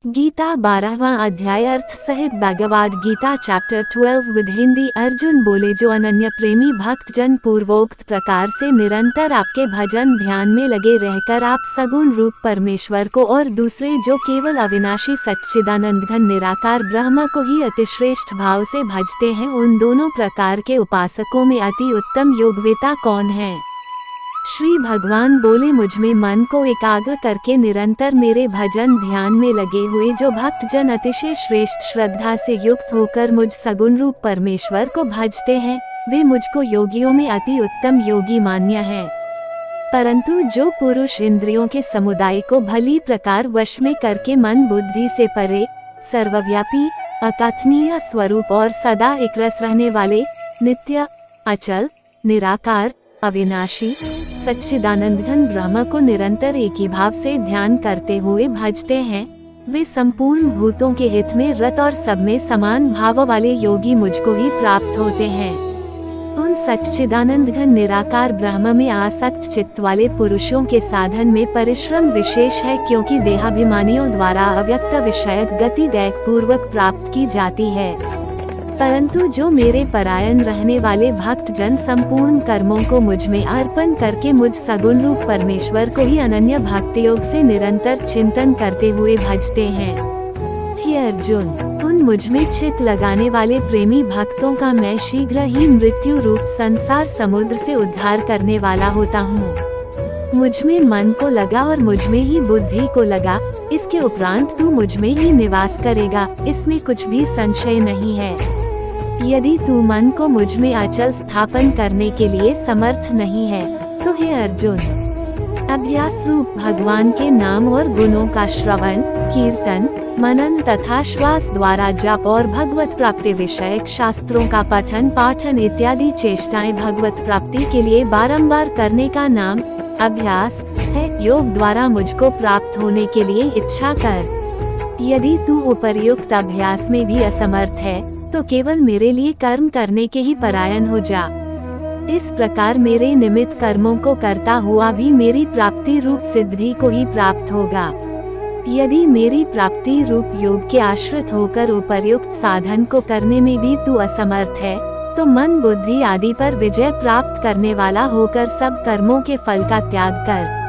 गीता 12वां अध्याय अर्थ सहित Bhagavad Gita chapter 12 with Hindi. Arjun बोले, जो अनन्य प्रेमी भक्त जन पूर्वोक्त प्रकार से निरंतर आपके भजन ध्यान में लगे रहकर आप सगुण रूप परमेश्वर को और दूसरे जो केवल अविनाशी सच्चिदानंद घन निराकार ब्रह्म को ही अतिश्रेष्ठ भाव से भजते हैं, उन दोनों प्रकार के उपासकों में अति उत्तम योगवेता कौन है। श्री भगवान बोले, मुझमें मन को एकाग्र करके निरंतर मेरे भजन ध्यान में लगे हुए जो भक्त जन अतिशय श्रेष्ठ श्रद्धा से युक्त होकर मुझ सगुण रूप परमेश्वर को भजते हैं, वे मुझको योगियों में अति उत्तम योगी मान्य है। परंतु जो पुरुष इंद्रियों के समुदाय को भली प्रकार वश में करके मन बुद्धि से परे सर्वव्यापी अकथनीय स्वरूप और सदा एक रस रहने वाले नित्य अचल निराकार अविनाशी सच्चिदानंद घन ब्रह्म को निरंतर एक ही भाव से ध्यान करते हुए भजते हैं, वे संपूर्ण भूतों के हित में रत और सब में समान भाव वाले योगी मुझको ही प्राप्त होते हैं। उन सच्चिदानंद घन निराकार ब्रह्म में आसक्त चित्त वाले पुरुषों के साधन में परिश्रम विशेष है, क्योंकि देहाभिमानियों द्वारा अव्यक्त विषयक गति दैक पूर्वक प्राप्त की जाती है। परंतु जो मेरे परायण रहने वाले भक्त जन संपूर्ण कर्मों को मुझ में अर्पण करके मुझ सगुण रूप परमेश्वर को ही अनन्य भक्ति योग से निरंतर चिंतन करते हुए भजते हैं। हे अर्जुन, उन मुझ में चित लगाने वाले प्रेमी भक्तों का मैं शीघ्र ही मृत्यु रूप संसार समुद्र से उद्धार करने वाला होता हूँ। मुझ में मन को लगा और मुझ में ही बुद्धि को लगा, इसके उपरांत तू मुझ में ही निवास करेगा, इसमें कुछ भी संशय नहीं है। यदि तू मन को मुझ में अचल स्थापन करने के लिए समर्थ नहीं है, तो हे अर्जुन, अभ्यास रूप भगवान के नाम और गुणों का श्रवण कीर्तन मनन तथा श्वास द्वारा जप और भगवत प्राप्ति विषयक शास्त्रों का पठन पाठन इत्यादि चेष्टाएं भगवत प्राप्ति के लिए बारंबार करने का नाम अभ्यास है। योग द्वारा मुझको प्राप्त होने के लिए इच्छा कर। यदि तू उपर्युक्त अभ्यास में भी असमर्थ है, तो केवल मेरे लिए कर्म करने के ही परायण हो जा। इस प्रकार मेरे निमित्त कर्मों को करता हुआ भी मेरी प्राप्ति रूप सिद्धि को ही प्राप्त होगा। यदि मेरी प्राप्ति रूप योग के आश्रित होकर उपर्युक्त साधन को करने में भी तू असमर्थ है, तो मन बुद्धि आदि पर विजय प्राप्त करने वाला होकर सब कर्मों के फल का त्याग कर।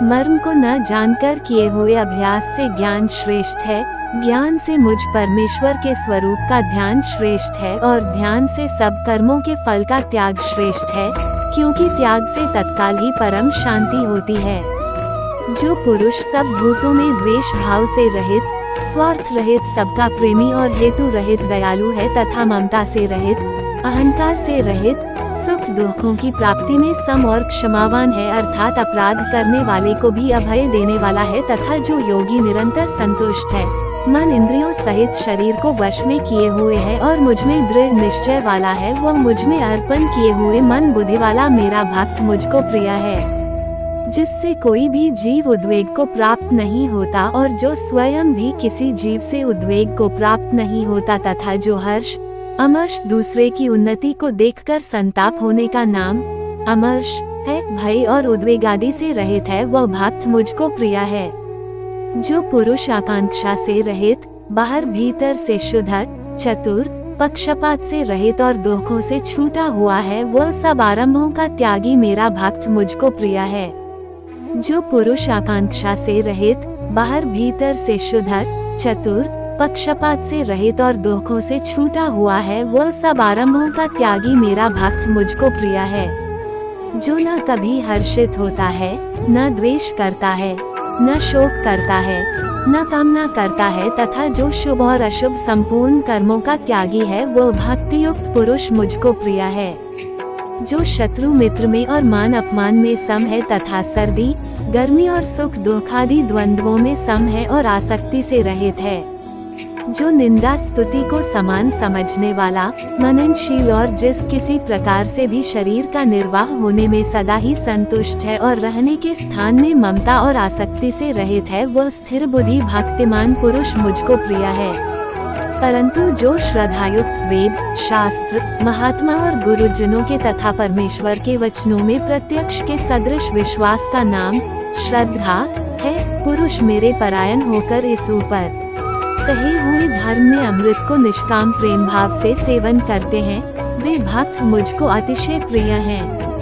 मर्म को न जानकर किए हुए अभ्यास से ज्ञान श्रेष्ठ है, ज्ञान से मुझ परमेश्वर के स्वरूप का ध्यान श्रेष्ठ है और ध्यान से सब कर्मों के फल का त्याग श्रेष्ठ है, क्योंकि त्याग से तत्काल ही परम शांति होती है। जो पुरुष सब भूतों में द्वेष भाव से रहित स्वार्थ रहित सबका प्रेमी और हेतु रहित दयालु है तथा ममता से रहित अहंकार से रहित सुख दुखों की प्राप्ति में सम और क्षमावान है, अर्थात अपराध करने वाले को भी अभय देने वाला है, तथा जो योगी निरंतर संतुष्ट है, मन इंद्रियों सहित शरीर को वश में किए हुए है और मुझ में दृढ़ निश्चय वाला है, वह मुझ में अर्पण किए हुए मन बुद्धि वाला मेरा भक्त मुझको प्रिय है। जिससे कोई भी जीव उद्वेग को प्राप्त नहीं होता और जो स्वयं भी किसी जीव से उद्वेग को प्राप्त नहीं होता, तथा जो हर्ष अमर्ष दूसरे की उन्नति को देखकर संताप होने का नाम अमर्ष है, भय और उद्वेग आदि से रहित है, वह भक्त मुझको प्रिय है। जो पुरुष आकांक्षा से रहित बाहर भीतर से शुद्ध चतुर पक्षपात से रहित और दुखों से छूटा हुआ है, वह सब आरंभों का त्यागी मेरा भक्त मुझको प्रिय है। जो पुरुष आकांक्षा से रहित बाहर भीतर से शुद्ध चतुर पक्षपात से रहित और दुखों से छूटा हुआ है, वह सब आरंभों का त्यागी मेरा भक्त मुझको प्रिय है। जो न कभी हर्षित होता है, न द्वेष करता है, न शोक करता है, न कामना करता है, तथा जो शुभ और अशुभ संपूर्ण कर्मों का त्यागी है, वह भक्ति युक्त पुरुष मुझको प्रिय है। जो शत्रु मित्र में और मान अपमान में सम है तथा सर्दी गर्मी और सुख दुख आदि द्वंद्वों में सम है और आसक्ति से रहित है। जो निंदा स्तुति को समान समझने वाला मननशील और जिस किसी प्रकार से भी शरीर का निर्वाह होने में सदा ही संतुष्ट है और रहने के स्थान में ममता और आसक्ति से रहित है, वह स्थिर बुद्धि भक्तिमान पुरुष मुझको प्रिय है। परंतु जो श्रद्धायुक्त वेद शास्त्र महात्मा और गुरुजनों के तथा परमेश्वर के वचनों में प्रत्यक्ष के सदृश विश्वास का नाम श्रद्धा है, पुरुष मेरे परायण होकर इस ऊपर कहे हुए धर्म में अमृत को निष्काम प्रेम भाव से सेवन करते हैं, वे भक्त मुझको अतिशय प्रिय हैं।